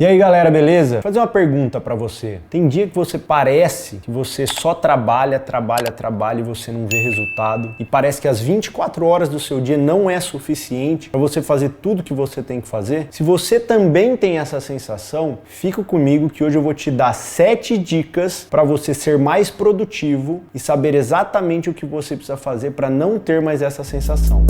E aí galera, beleza? Vou fazer uma pergunta pra você. Tem dia que você parece que você só trabalha e você não vê resultado e parece que as 24 horas do seu dia não é suficiente pra você fazer tudo que você tem que fazer? Se você também tem essa sensação, fica comigo que hoje eu vou te dar 7 dicas pra você ser mais produtivo e saber exatamente o que você precisa fazer pra não ter mais essa sensação.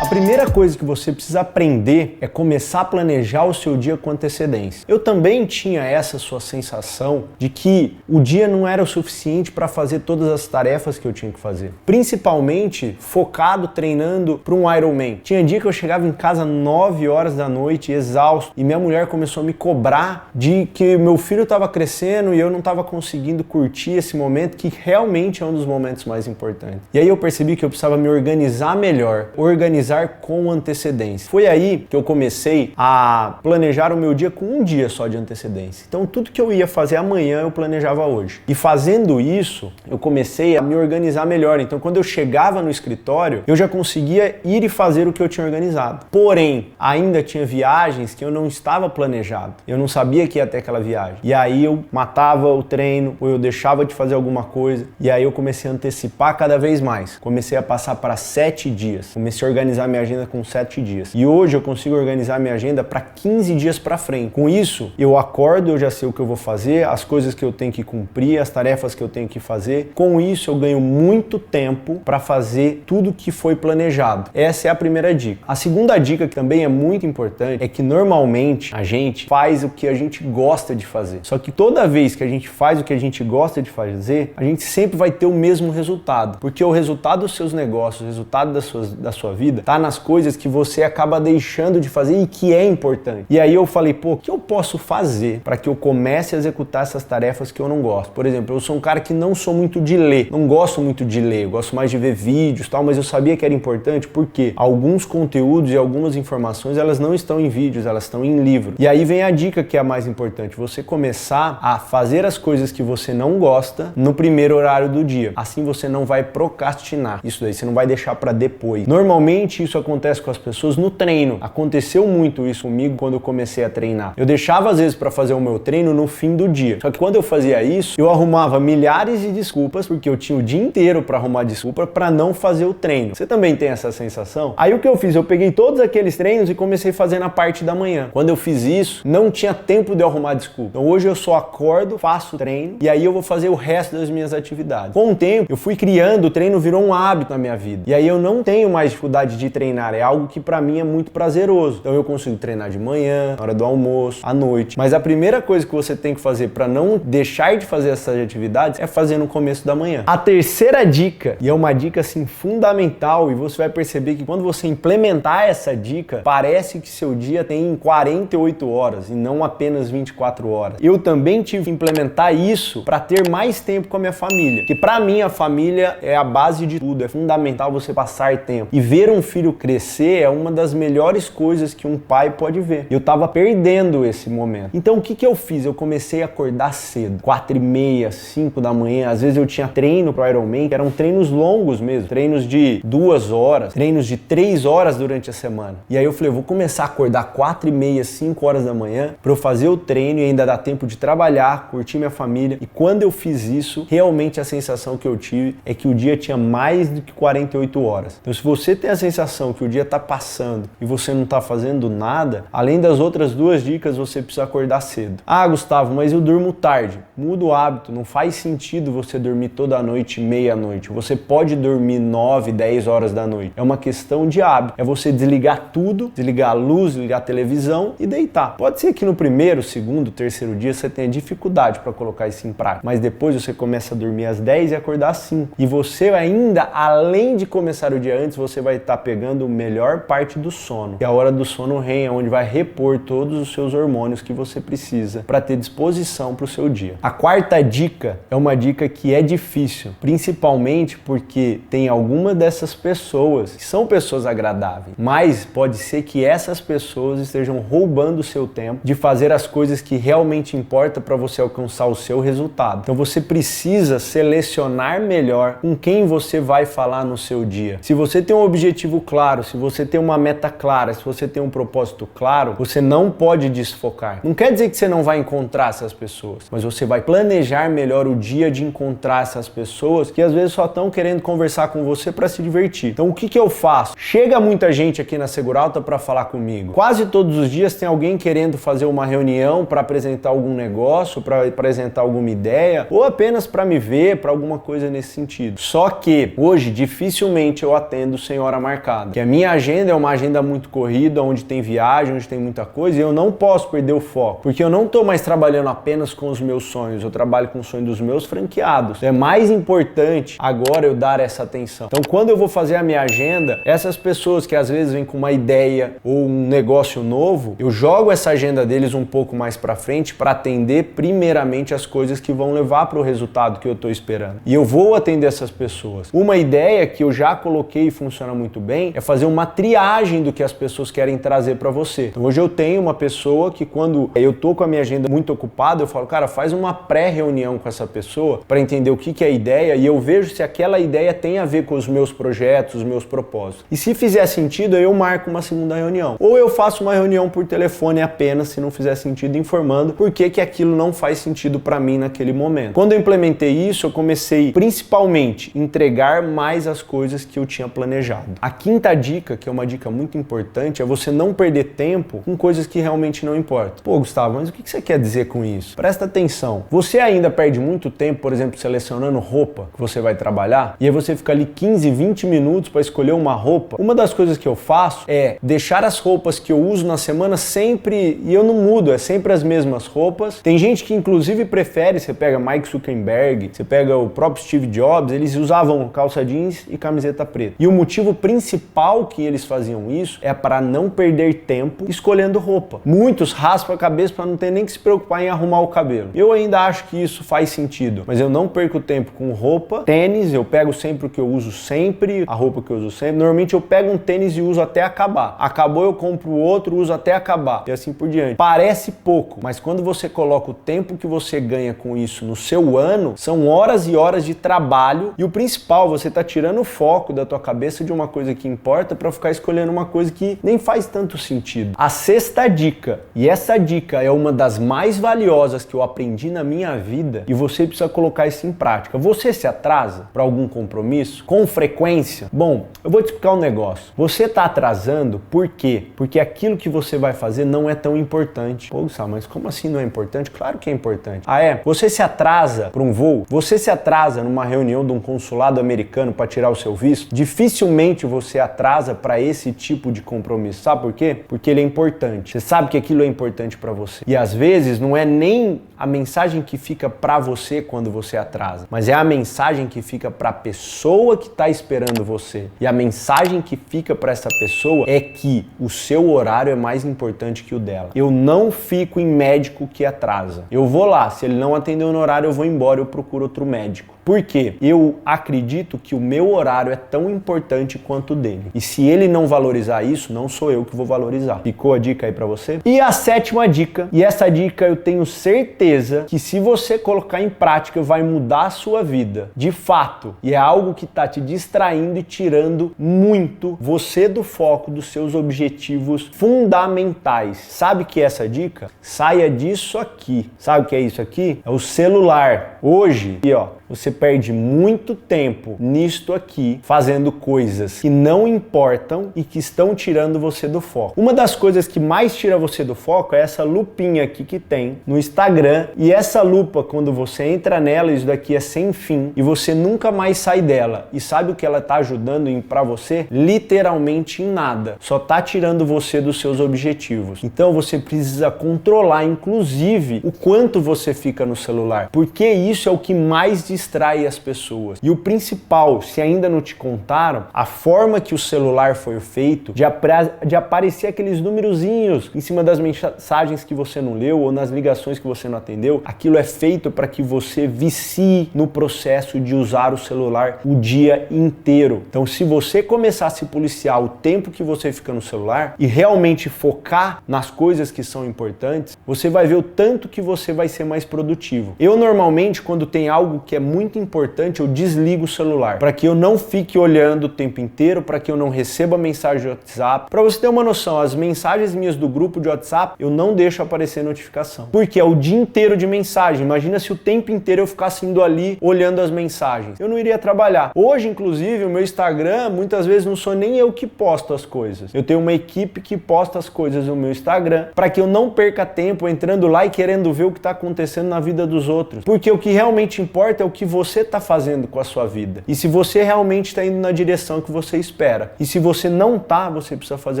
A primeira coisa que você precisa aprender é começar a planejar o seu dia com antecedência. Eu também tinha essa sua sensação de que o dia não era o suficiente para fazer todas as tarefas que eu tinha que fazer. Principalmente focado, treinando para um Ironman. Tinha dia que eu chegava em casa 9 horas da noite, exausto, e minha mulher começou a me cobrar de que meu filho estava crescendo e eu não estava conseguindo curtir esse momento, que realmente é um dos momentos mais importantes. E aí eu percebi que eu precisava me organizar melhor, organizar com antecedência. Foi aí que eu comecei a planejar o meu dia com um dia só de antecedência. Então tudo que eu ia fazer amanhã eu planejava hoje. E fazendo isso, eu comecei a me organizar melhor. Então quando eu chegava no escritório, eu já conseguia ir e fazer o que eu tinha organizado. Porém, ainda tinha viagens que eu não estava planejado. Eu não sabia que ia ter aquela viagem. E aí eu matava o treino, ou eu deixava de fazer alguma coisa. E aí eu comecei a antecipar cada vez mais. Comecei a passar para 7 dias. Comecei a organizar minha agenda com 7 dias. E hoje eu consigo organizar minha agenda para 15 dias para frente. Com isso, eu acordo, eu já sei o que eu vou fazer, as coisas que eu tenho que cumprir, as tarefas que eu tenho que fazer. Com isso, eu ganho muito tempo para fazer tudo que foi planejado. Essa é a primeira dica. A segunda dica, que também é muito importante, é que normalmente a gente faz o que a gente gosta de fazer. Só que toda vez que a gente faz o que a gente gosta de fazer, a gente sempre vai ter o mesmo resultado. Porque o resultado dos seus negócios, o resultado da sua vida, tá nas coisas que você acaba deixando de fazer e que é importante. E aí eu falei, pô, o que eu posso fazer para que eu comece a executar essas tarefas que eu não gosto? Por exemplo, eu sou um cara que não sou muito de ler, não gosto muito de ler, eu gosto mais de ver vídeos e tal, mas eu sabia que era importante porque alguns conteúdos e algumas informações, elas não estão em vídeos, elas estão em livro. E aí vem a dica que é a mais importante, você começar a fazer as coisas que você não gosta no primeiro horário do dia. Assim você não vai procrastinar. Isso daí você não vai deixar para depois. Normalmente isso acontece com as pessoas no treino. Aconteceu muito isso comigo quando eu comecei a treinar. Eu deixava às vezes para fazer o meu treino no fim do dia. Só que quando eu fazia isso, eu arrumava milhares de desculpas porque eu tinha o dia inteiro para arrumar desculpa para não fazer o treino. Você também tem essa sensação? Aí o que eu fiz? Eu peguei todos aqueles treinos e comecei a fazer na parte da manhã. Quando eu fiz isso, não tinha tempo de eu arrumar desculpa. Então hoje eu só acordo, faço o treino e aí eu vou fazer o resto das minhas atividades. Com o tempo, eu fui criando, o treino virou um hábito na minha vida. E aí eu não tenho mais dificuldade de treinar, é algo que pra mim é muito prazeroso. Então eu consigo treinar de manhã, na hora do almoço, à noite. Mas a primeira coisa que você tem que fazer pra não deixar de fazer essas atividades é fazer no começo da manhã. A terceira dica, e é uma dica assim fundamental, e você vai perceber que quando você implementar essa dica, parece que seu dia tem 48 horas e não apenas 24 horas. Eu também tive que implementar isso pra ter mais tempo com a minha família. Que pra mim a família é a base de tudo, é fundamental você passar tempo. E ver um filho crescer é uma das melhores coisas que um pai pode ver. Eu tava perdendo esse momento. Então o que eu fiz? Eu comecei a acordar cedo, 4h30, 5 da manhã. Às vezes eu tinha treino pro Ironman, que eram treinos longos mesmo, treinos de 2 horas, treinos de 3 horas durante a semana. E aí eu falei, eu vou começar a acordar 4h30, 5 horas da manhã para eu fazer o treino e ainda dar tempo de trabalhar, curtir minha família. E quando eu fiz isso, realmente a sensação que eu tive é que o dia tinha mais do que 48 horas. Então se você tem a sensação que o dia tá passando e você não tá fazendo nada, além das outras 2 dicas, você precisa acordar cedo. Ah, Gustavo, mas eu durmo tarde. Muda o hábito, não faz sentido você dormir toda noite, meia-noite. Você pode dormir 9, 10 horas da noite. É uma questão de hábito. É você desligar tudo, desligar a luz, desligar a televisão e deitar. Pode ser que no primeiro, segundo, terceiro dia você tenha dificuldade para colocar isso em prática, mas depois você começa a dormir às 10 e acordar às 5. E você ainda, além de começar o dia antes, você vai estar pegando a melhor parte do sono. E a hora do sono REM é onde vai repor todos os seus hormônios que você precisa para ter disposição para o seu dia. A quarta dica é uma dica que é difícil, principalmente porque tem alguma dessas pessoas que são pessoas agradáveis, mas pode ser que essas pessoas estejam roubando o seu tempo de fazer as coisas que realmente importam para você alcançar o seu resultado. Então você precisa selecionar melhor com quem você vai falar no seu dia. Se você tem um objetivo claro, se você tem uma meta clara, se você tem um propósito claro, você não pode desfocar. Não quer dizer que você não vai encontrar essas pessoas, mas você vai planejar melhor o dia de encontrar essas pessoas que às vezes só estão querendo conversar com você para se divertir. Então o que eu faço? Chega muita gente aqui na Seguralta para falar comigo. Quase todos os dias tem alguém querendo fazer uma reunião para apresentar algum negócio, para apresentar alguma ideia, ou apenas para me ver, para alguma coisa nesse sentido. Só que hoje dificilmente eu atendo sem hora marcada, que a minha agenda é uma agenda muito corrida, onde tem viagem, onde tem muita coisa, e eu não posso perder o foco, porque eu não estou mais trabalhando apenas com os meus sonhos, eu trabalho com o sonho dos meus franqueados. É mais importante agora eu dar essa atenção. Então quando eu vou fazer a minha agenda, essas pessoas que às vezes vêm com uma ideia ou um negócio novo, eu jogo essa agenda deles um pouco mais para frente para atender primeiramente as coisas que vão levar para o resultado que eu estou esperando. E eu vou atender essas pessoas. Uma ideia que eu já coloquei e funciona muito bem é fazer uma triagem do que as pessoas querem trazer para você. Então hoje eu tenho uma pessoa que quando eu tô com a minha agenda muito ocupada, eu falo, cara, faz uma pré-reunião com essa pessoa para entender o que é a ideia e eu vejo se aquela ideia tem a ver com os meus projetos, os meus propósitos. E se fizer sentido, eu marco uma segunda reunião. Ou eu faço uma reunião por telefone apenas, se não fizer sentido, informando por que aquilo não faz sentido para mim naquele momento. Quando eu implementei isso, eu comecei principalmente a entregar mais as coisas que eu tinha planejado. A quinta dica, que é uma dica muito importante, é você não perder tempo com coisas que realmente não importam. Pô, Gustavo, mas o que você quer dizer com isso? Presta atenção. Você ainda perde muito tempo, por exemplo, selecionando roupa que você vai trabalhar, e aí você fica ali 15, 20 minutos para escolher uma roupa. Uma das coisas que eu faço é deixar as roupas que eu uso na semana sempre, e eu não mudo, é sempre as mesmas roupas. Tem gente que inclusive prefere, você pega Mike Zuckerberg, você pega o próprio Steve Jobs, eles usavam calça jeans e camiseta preta. E o motivo principal que eles faziam isso é para não perder tempo escolhendo roupa. Muitos raspam a cabeça para não ter nem que se preocupar em arrumar o cabelo. Eu ainda acho que isso faz sentido, mas eu não perco tempo com roupa. Tênis, eu pego sempre o que eu uso sempre, a roupa que eu uso sempre. Normalmente eu pego um tênis e uso até acabar. Acabou, eu compro outro, uso até acabar. E assim por diante. Parece pouco, mas quando você coloca o tempo que você ganha com isso no seu ano, são horas e horas de trabalho. E o principal, você está tirando o foco da tua cabeça de uma coisa que importa para ficar escolhendo uma coisa que nem faz tanto sentido. A sexta dica, e essa dica é uma das mais valiosas que eu aprendi na minha vida, e você precisa colocar isso em prática. Você se atrasa para algum compromisso com frequência? Bom, eu vou te explicar um negócio. Você está atrasando por quê? Porque aquilo que você vai fazer não é tão importante. Pô, Gustavo, mas como assim não é importante? Claro que é importante. Ah, é? Você se atrasa para um voo? Você se atrasa numa reunião de um consulado americano para tirar o seu visto? Dificilmente você atrasa para esse tipo de compromisso. Sabe por quê? Porque ele é importante. Você sabe que aquilo é importante para você. E às vezes não é nem a mensagem que fica para você quando você atrasa, mas é a mensagem que fica para a pessoa que está esperando você. E a mensagem que fica para essa pessoa é que o seu horário é mais importante que o dela. Eu não fico em médico que atrasa. Eu vou lá, se ele não atendeu no horário, eu vou embora, eu procuro outro médico. Por quê? Eu acredito que o meu horário é tão importante quanto o dele. E se ele não valorizar isso, não sou eu que vou valorizar. Ficou a dica aí pra você? E a sétima dica, e essa dica eu tenho certeza que se você colocar em prática vai mudar a sua vida, de fato. E é algo que tá te distraindo e tirando muito você do foco dos seus objetivos fundamentais. Sabe que é essa dica? Saia disso aqui. Sabe o que é isso aqui? É o celular. Hoje, aqui ó, você perde muito tempo nisto aqui, fazendo coisas que não importam e que estão tirando você do foco. Uma das coisas que mais tira você do foco é essa lupinha aqui que tem no Instagram. E essa lupa, quando você entra nela, isso daqui é sem fim e você nunca mais sai dela. E sabe o que ela tá ajudando para você? Literalmente em nada. Só tá tirando você dos seus objetivos. Então você precisa controlar, inclusive, o quanto você fica no celular. Porque isso é o que mais distrai as pessoas. E o principal, se ainda não te contaram, a forma que o celular foi feito de aparecer aqueles numerozinhos em cima das mensagens que você não leu ou nas ligações que você não atendeu, aquilo é feito para que você vicie no processo de usar o celular o dia inteiro. Então, se você começar a se policiar o tempo que você fica no celular e realmente focar nas coisas que são importantes, você vai ver o tanto que você vai ser mais produtivo. Eu normalmente, quando tem algo que é muito importante, eu desligo o celular, para que eu não fique olhando o tempo inteiro, para que eu não receba mensagem de WhatsApp. Para você ter uma noção, as mensagens minhas do grupo de WhatsApp, eu não deixo aparecer notificação, porque é o dia inteiro de mensagem. Imagina se o tempo inteiro eu ficasse indo ali olhando as mensagens. Eu não iria trabalhar. Hoje, inclusive, o meu Instagram, muitas vezes não sou nem eu que posto as coisas. Eu tenho uma equipe que posta as coisas no meu Instagram, para que eu não perca tempo entrando lá e querendo ver o que está acontecendo na vida dos outros. Porque o que realmente importa é o que você está fazendo com a sua vida. E se você realmente está indo na direção que você espera. E se você não tá, você precisa fazer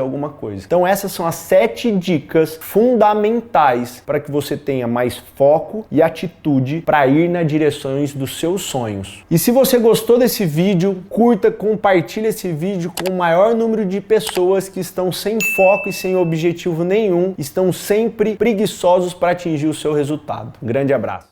alguma coisa. Então essas são as 7 dicas fundamentais para que você tenha mais foco e atitude para ir nas direções dos seus sonhos. E se você gostou desse vídeo, curta, compartilhe esse vídeo com o maior número de pessoas que estão sem foco e sem objetivo nenhum, estão sempre preguiçosos para atingir o seu resultado. Um grande abraço.